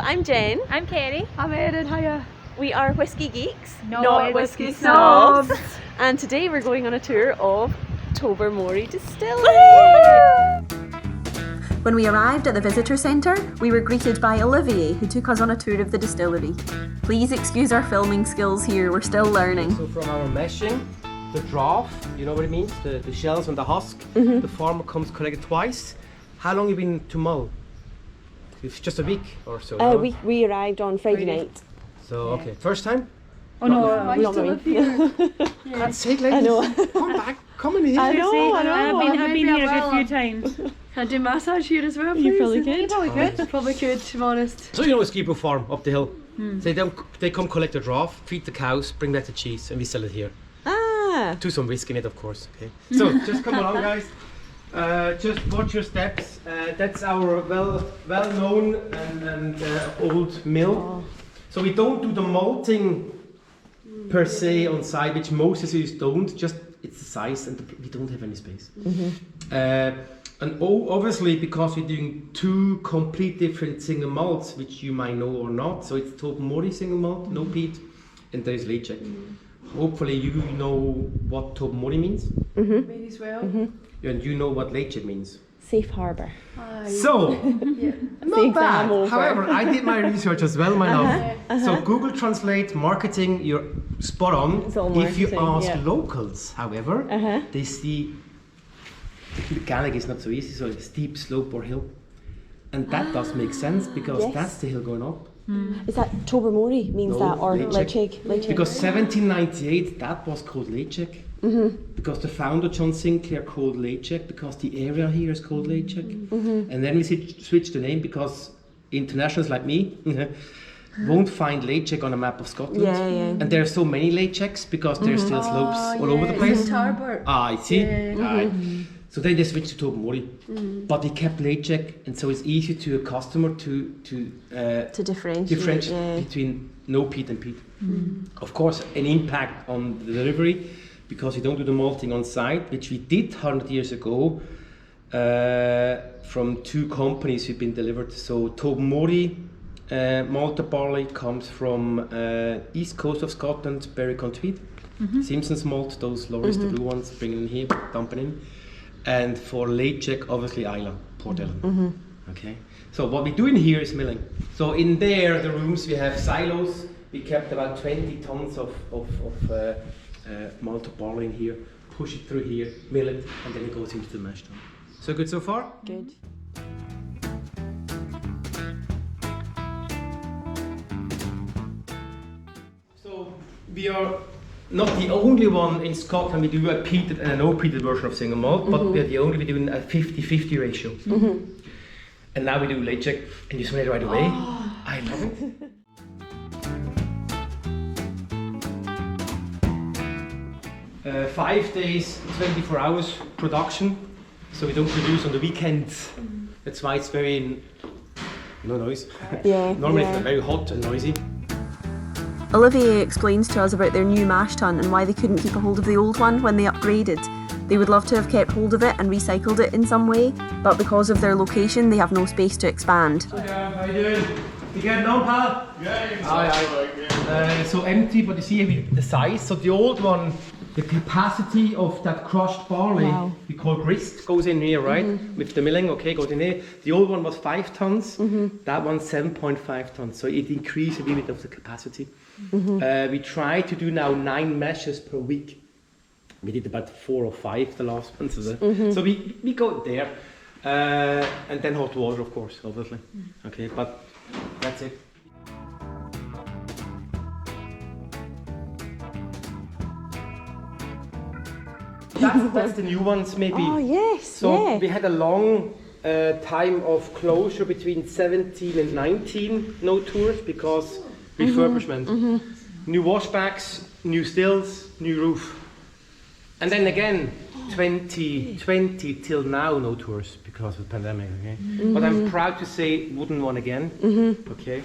I'm Jen. I'm Kerry. I'm Erin, hiya. We are Whisky Geeks, No, not Whisky Whisky Snobs. Snobs. And today we're going on a tour of Tobermory Distillery. When we arrived at the visitor centre, we were greeted by Olivier, who took us on a tour of the distillery. Please excuse our filming skills here, we're still learning. So from our meshing, the draft, you know what it means? The shells and the husk. The farmer comes collect it twice. How long have you been to Mull? It's just a week or so. no? We arrived on Friday night. So, okay. First time? Oh no, I still live here. God's sake, ladies. I know. Come back. Come in here. I know. I've been here a well. good few times. Can I do massage here as well, please? You probably could. Probably could, to be honest. So you know a ski farm up the hill. They come collect the draft, feed the cows, bring back the cheese, and we sell it here. Ah. Do some whiskey in it, of course. Okay. So just come along, guys. Just watch your steps. That's our well-known and old mill. So we don't do the malting per se on site, which most cities don't. Just it's the size, and we don't have any space. And obviously, because we're doing two complete different single malts, which you might know or not. So it's Tobermory single malt, no peat, and there is Ledaig. Hopefully, you know what Tobermory means, Me as well. and you know what Ledaig means. Safe harbour. So, Yeah. not bad. exam over. However, I did my research as well, my love. So Google Translate marketing, you're spot on. It's all If you marketing, ask yeah. locals, however, they see the Gaelic is not so easy, so it's steep slope or hill. And that does make sense because Yes. that's the hill going up. Is that Tobermory means No, that, or Ledaig. Ledaig? Because 1798, that was called Ledaig. Because the founder, John Sinclair, called Ledaig because the area here is called Ledaig. And then we switched the name because internationals like me won't find Ledaig on a map of Scotland. Yeah, yeah. And there are so many Ledaigs because there's still slopes all over the place. Tarbert. I see. Yeah. Right. So then they switched to Tobermory. But they kept Ledaig, and so it's easy to a customer to To differentiate. Yeah. between no peat and peat. Of course, an impact on the delivery because we don't do the malting on site, which we did 100 years ago from two companies who've been delivered. So Tobermory malted barley comes from east coast of Scotland, Berwick-on-Tweed. Simpson's malt, those lorries, the blue ones, bring them here, dump it in. And for Ledaig, obviously Isla, Port Ellen. Okay. So what we do in here is milling. So in there, the rooms, we have silos. We kept about 20 tons of malted barley in here. Push it through here, mill it, and then it goes into the mash tun. So good so far? Good. So we are not the only one in Scotland. We do a peated and an unpeated version of single malt, but we are the only. We're doing a 50-50 ratio. And now we do Ledaig, and you smell it right away. I love it. Uh, 5 days, 24 hours production, so we don't produce on the weekends. That's why it's very no noise. Yeah. Normally yeah. it's very hot and noisy. Olivier explains to us about their new mash tun and why they couldn't keep a hold of the old one when they upgraded. They would love to have kept hold of it and recycled it in some way, but because of their location, they have no space to expand. Hi Gav, how you doing? You getting on, pal? Yeah, Aye. So empty, but you see the size. So the old one, the capacity of that crushed barley, we call grist, goes in here, right? With the milling, okay, goes in here. The old one was 5 tons, that one's 7.5 tons. So it increased a little bit of the capacity. We try to do now 9 meshes per week. We did about 4 or 5 the last one. So we go there. And then hot water, of course, obviously. Okay, but that's it. That's the new ones, maybe. Oh yes. So yeah. we had a long time of closure between 17 and 19, no tours because refurbishment. New washbacks, new stills, new roof. And then again, 2020 till now, no tours because of the pandemic, okay? But I'm proud to say wooden one again, okay?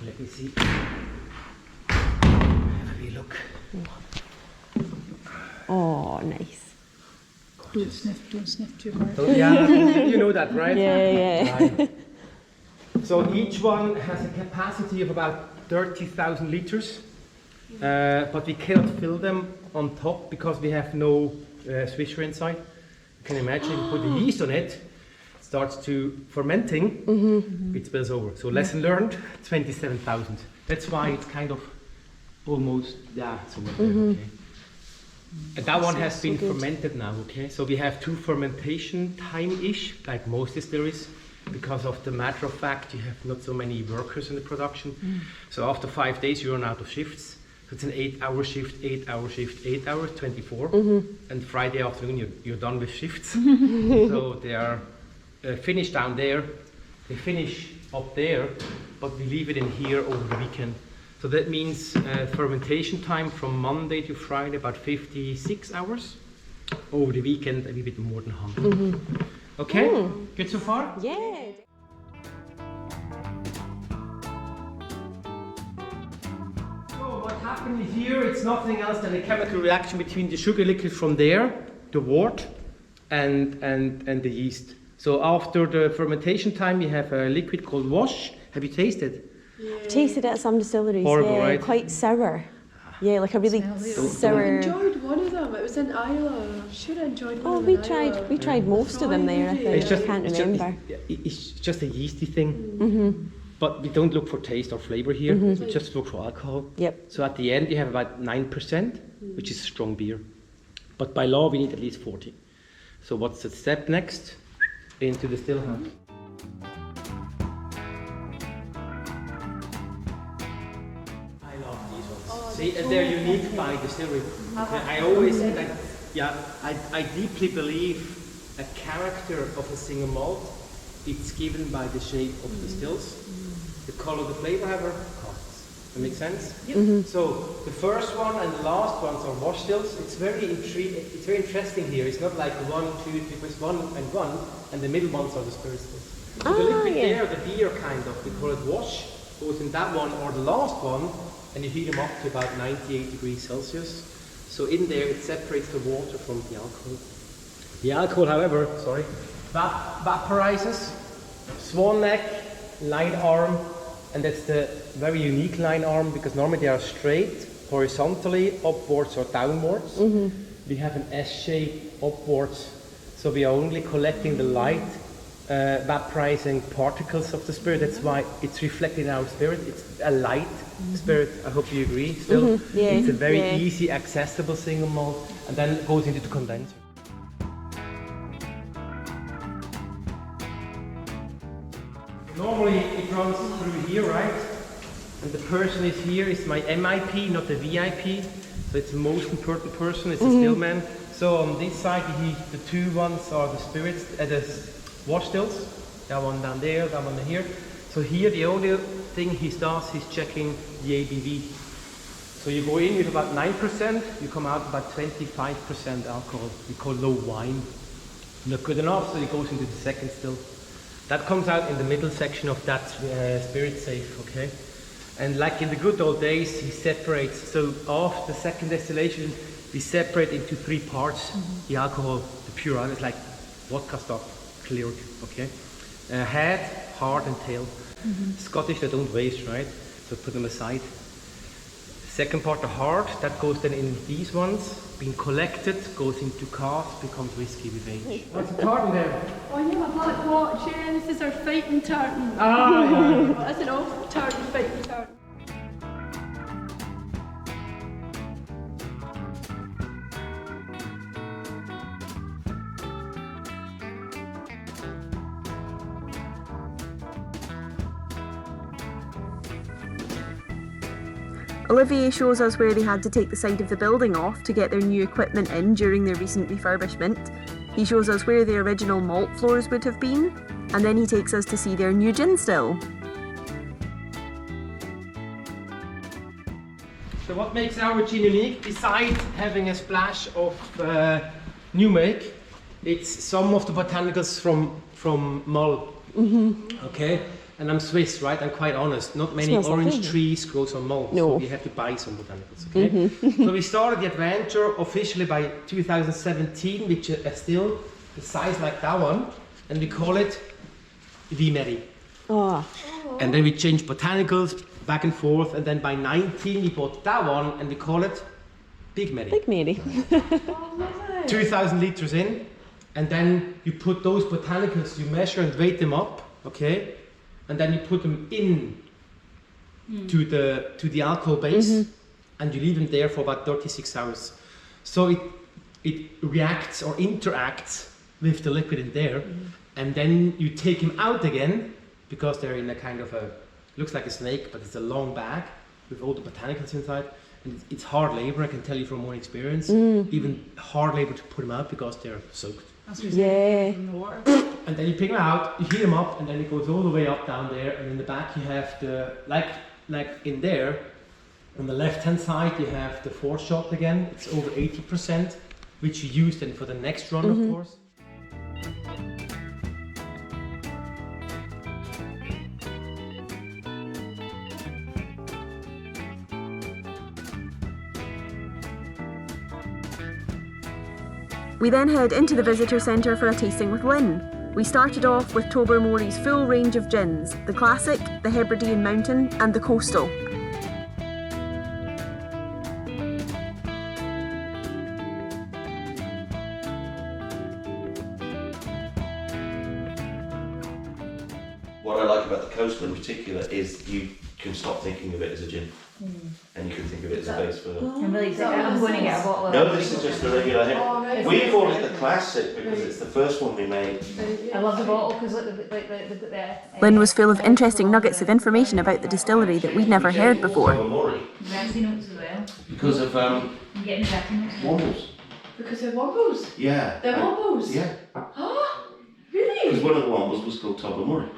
Let me see. Have a wee look. Oh, nice. Don't sniff too hard. So, yeah, you know that, right? Yeah, yeah. Right. So each one has a capacity of about 30,000 liters, but we cannot fill them on top because we have no swisher inside. You can imagine, you put the yeast on it, starts to fermenting, it spills over. So lesson learned, 27,000. That's why it's kind of almost, it's over there, okay. And that one has been fermented now, okay? So we have 2 fermentation time-ish, like most distilleries, because of the matter of fact, you have not so many workers in the production. So after 5 days, you run out of shifts. So it's an 8-hour shift, 8-hour shift, 8 hours, 24. And Friday afternoon, you're done with shifts. So they are finished down there, they finish up there, but we leave it in here over the weekend. So that means fermentation time from Monday to Friday, about 56 hours. Over the weekend, a little bit more than 100. Okay, good so far? Yeah. So what happened here, it's nothing else than a chemical reaction between the sugar liquid from there, the wort, and the yeast. So after the fermentation time, you have a liquid called wash. Have you tasted? I've tasted it at some distilleries. Horrible, yeah, right? Quite sour. Yeah, like a really I sour. enjoyed one of them. It was in Islay. I should have enjoyed one. Oh, we tried most of them there. I think. I can't remember. It's just a yeasty thing. But we don't look for taste or flavor here. We just look for alcohol. Yep. So at the end, you have about 9%, which is strong beer. But by law, we need at least 40. So what's the step next? Into the still house. I love these ones. See, and they're unique by distillery. I always say that, I deeply believe a character of a single malt, it's given by the shape of the stills. The color, the flavor, however, costs. That makes sense? So the first one and the last ones are wash stills. It's very interesting here. It's not like 1, 2, 3, plus 1 and 1, and the middle ones are the spirit stills. So the liquid there, the beer kind of, we call it wash, goes in that one or the last one, and you heat them up to about 98 degrees Celsius. So in there it separates the water from the alcohol. The alcohol, however, vaporizes, swan neck, line arm, and that's the very unique line arm because normally they are straight, horizontally, upwards or downwards. We have an S shape upwards, so we are only collecting the light, vaporizing particles of the spirit. That's why it's reflected in our spirit. It's a light spirit. I hope you agree still. Yeah. It's a very easy, accessible single malt, and then it goes into the condenser. Normally it runs through here, right? And the person is here is my MIP, not the VIP. So it's the most important person, it's a stillman. So on this side, the 2 ones are the spirits, the wash stills. That one down there, that one here. So here the only thing he does, he's checking the ABV. So you go in with about 9%, you come out about 25% alcohol. We call low wine. Not good enough, so it goes into the second still. That comes out in the middle section of that spirit safe, okay? And like in the good old days, he separates. So after the second distillation, we separate into 3 parts. The alcohol, the pure alcohol, is like vodka stock, cleared, okay? Head, heart and tail. Scottish, they don't waste, right? So put them aside. Second part, the heart, that goes then in these ones, being collected, goes into cask, becomes whiskey with age. What's the tartan there? Oh, you have a black watch, yeah, this is our fighting tartan. That's an old tartan, fighting tartan. Olivier shows us where they had to take the side of the building off to get their new equipment in during their recent refurbishment. He shows us where the original malt floors would have been, and then he takes us to see their new gin still. So what makes our gin unique, besides having a splash of new make, it's some of the botanicals from Mull. Okay? And I'm Swiss, right? I'm quite honest. Not many orange trees grow on Mull, so we have to buy some botanicals, okay? So we started the adventure officially by 2017, which is still the size like that one, and we call it Vimeri. Oh, And then we changed botanicals back and forth, and then by 19 we bought that one, and we call it Big Mary. Big Mary. 2,000 liters in, and then you put those botanicals, you measure and weight them up, okay, and then you put them in to the alcohol base, and you leave them there for about 36 hours. So it reacts or interacts with the liquid in there, and then you take them out again, because they're in a kind of a, looks like a snake, but it's a long bag with all the botanicals inside. And it's hard labor, I can tell you from my own experience. Even hard labor to put them out because they're soaked. Yeah. And then you pick them out, you heat them up, and then it goes all the way up down there. And in the back you have the, like in there, on the left-hand side you have the foreshot again. It's over 80%, which you use then for the next run, of course. We then head into the visitor centre for a tasting with Lynn. We started off with Tobermory's full range of gins, the classic, the Hebridean Mountain and the coastal. What I like about the coastal in particular is you can stop thinking of it as a gin. And you can think of it as a base for... I'm really sick. I'm going to get a bottle of No, this is just the regular Hebridean. We call it the classic because it's the first one we made. I love the bottle because look at the Lynn was full of interesting nuggets of information about the distillery that we'd never heard before. recipe notes as well. Because of I'm getting recipe notes. wobbles. Because they're wobbles. Yeah. They're wobbles. Yeah. Oh, really? Because one of the wobbles was called Tobermory.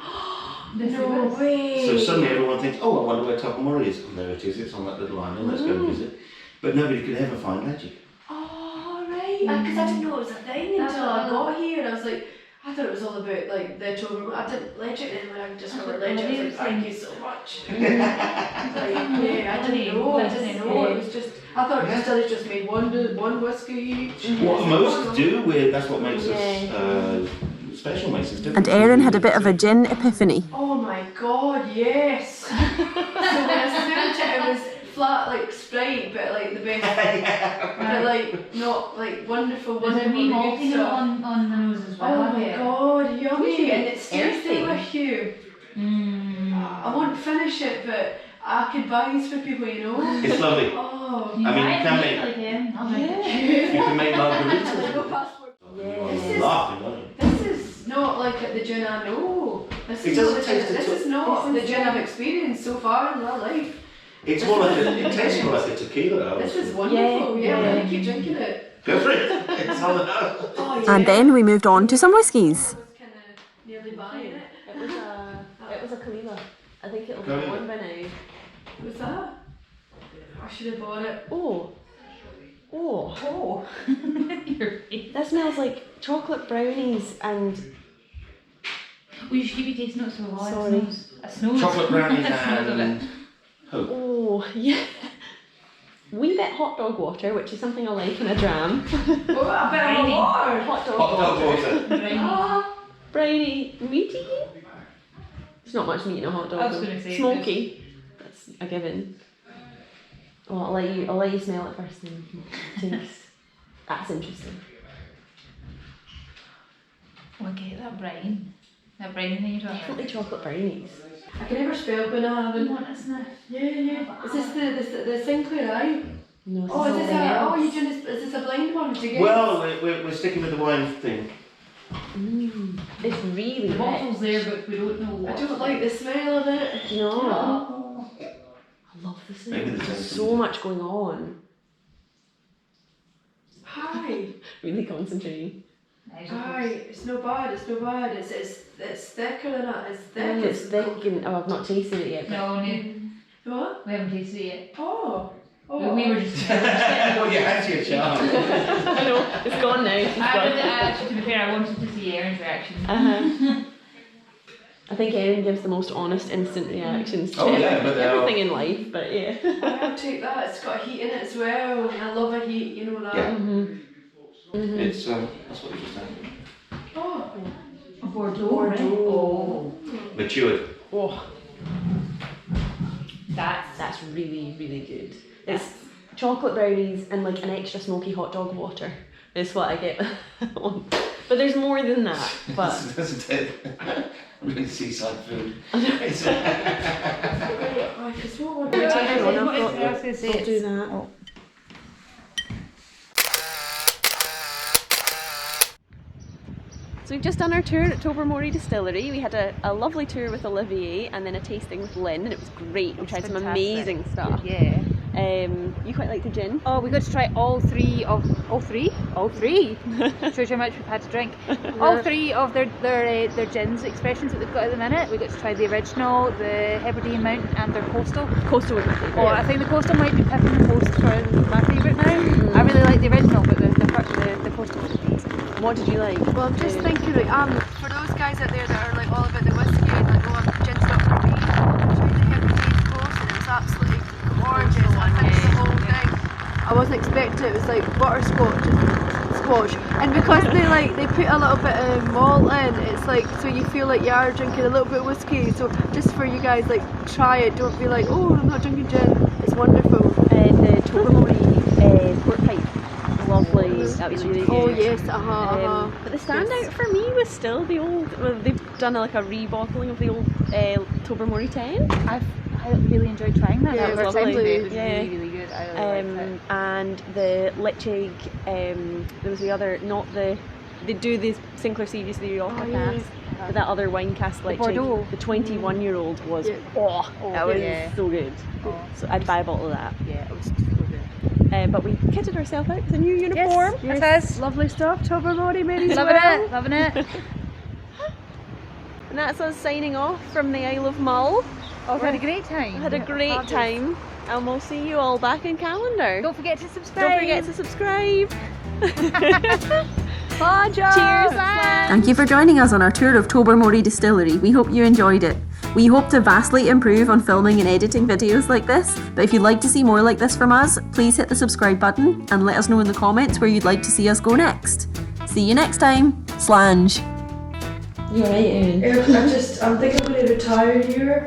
No way. So suddenly everyone thinks, oh, I wonder where Tobermory is. And there it is, it's on that little island, let's go and visit. But nobody could ever find Ledaig. Oh, right. Because I didn't know it was a thing until I got here. I was like, I thought it was all about like the Tobermory. I didn't Ledaig, and when I discovered Ledaig, I was like, thank you so much. Like, yeah, I didn't know. It was just, I thought distillers just made one whiskey each. What most do, that's what makes us special, makes us different. And Erin had a bit of a gin epiphany. Oh my god, yes! So when I smelled it, it was flat like Sprite, but like the best. But like not like wonderful, There's a wonderful wee good malty note stuff. on the nose as well. Oh my god, yummy! And it stays there with you. I won't finish it, but I could buy these for people, you know. It's lovely. Oh, I mean, you can make, you can make margaritas. Go passport. You're laughing, aren't you? This is not like the gin I know. This It is doesn't not taste the, at this all. is not the gin I've experienced so far in my life. It's more like it tastes more like a tequila. This is wonderful. Yeah, I'm gonna keep drinking it. Go for it. It's on the nose. Oh, yeah. And then we moved on to some whiskies. I was kind of nearly buying it. It was a Kalila. I think it'll be Kalila. one by now. What's that? I should have bought it. Oh. Your face. That smells like chocolate brownies and Well, you should keep your taste notes for a while. Sorry. It snows. Chocolate brownies It smells of it. and hope. oh yeah. Wee bit hot dog water, which is something I like in a dram. Oh, a bit of water. Hot dog Hot dog water. water. Ah, Brownie, meaty. There's not much meat in a hot dog. I was though. gonna say, Smoky. That's a given. Well, I'll let you smell it first and taste. That's interesting. Oh, I get that brine. That brine thing you're talking about. Definitely chocolate brownies. I can never spell banana. You want a sniff? Yeah. Is this the Sinclair Eye? No, Oh, is this something a? Oh, else. you doing this? Is this a blind one? Did you get? Well, we're sticking with the wine thing. It's really The bottle's rich. there, but we don't know what. I don't like the smell of it. Do you know? Oh. I love this. Maybe the There's taste so is- much going on. Hi. Really concentrating. Hi. It's no bad. It's thicker than that. It's thick. It's thick and I've not tasted it yet. But No, no, What? we haven't tasted it yet. Oh. We were just. Oh, you had your chance. I know, it's gone now. It's gone. Actually, to be fair, I wanted to see Erin's reaction. I think Erin gives the most honest, instant reactions to Oh, yeah, but everything in life, but yeah. I'll take that. It's got heat in it as well, and I love a heat. You know that. Yeah. It's that's what you just said. Oh. Bordeaux, right? Oh. Matured. Oh, That's really, really good. It's chocolate brownies and like an extra smoky hot dog water is what I get. But there's more than that. But That's a tip. Really seaside food. It's Hang on, I'll do that. So we've just done our tour at Tobermory Distillery. We had a lovely tour with Olivier and then a tasting with Lynn, and it was great. We tried some amazing stuff. Yeah. You quite like the gin? Oh, we got to try all three. Shows you how much we've had to drink. All three of their gins expressions that they've got at the minute. We got to try the original, the Hebridean Mountain, and their coastal. Coastal was my favourite. Oh, I think the coastal might be picking the post for my favourite now. I really like the original, but the coastal was amazing. What did you like? Well, I'm just thinking, like, for those guys out there that are like all about the whiskey and like, oh, gin's not for me, I tried the Hebridean coast and it was absolutely gorgeous. I finished the whole thing. I wasn't expecting it. It was like butterscotch and squash, and because they put a little bit of malt in, it's like so you feel like you are drinking a little bit of whiskey. So just for you guys, like, try it. Don't be like, oh, I'm not drinking gin. It's wonderful. The Tobermory pork pipe. Lovely. That was really good. Oh yes, But the standout for me was still the old. Well, they've done like a rebottling of the old Tobermory 10. I really enjoyed trying that. Yeah, That it was was lovely. It was Yeah. really good. I really liked it. And the Ledaig. There was the other, not the. They do the Sinclair series, the Rioja cask, but that other wine cask Ledaig. Bordeaux. The 21-year-old was. Yeah. That was yeah. so good. Oh. So I'd buy a bottle of that. Yeah, it was so good. But we kitted ourselves out with a new uniform. Yes, it is. Lovely stuff. Tobermory, Mary's Loving it. And that's us signing off from the Isle of Mull. Oh, we had a great time. Had a great time, and we'll see you all back in calendar. Don't forget to subscribe. Don't forget to subscribe. Bye, John. Cheers. Thank you for joining us on our tour of Tobermory Distillery. We hope you enjoyed it. We hope to vastly improve on filming and editing videos like this, but if you'd like to see more like this from us, please hit the subscribe button and let us know in the comments where you'd like to see us go next. See you next time. Slange. You're right, Erin. I'm thinking I'm going to retire here.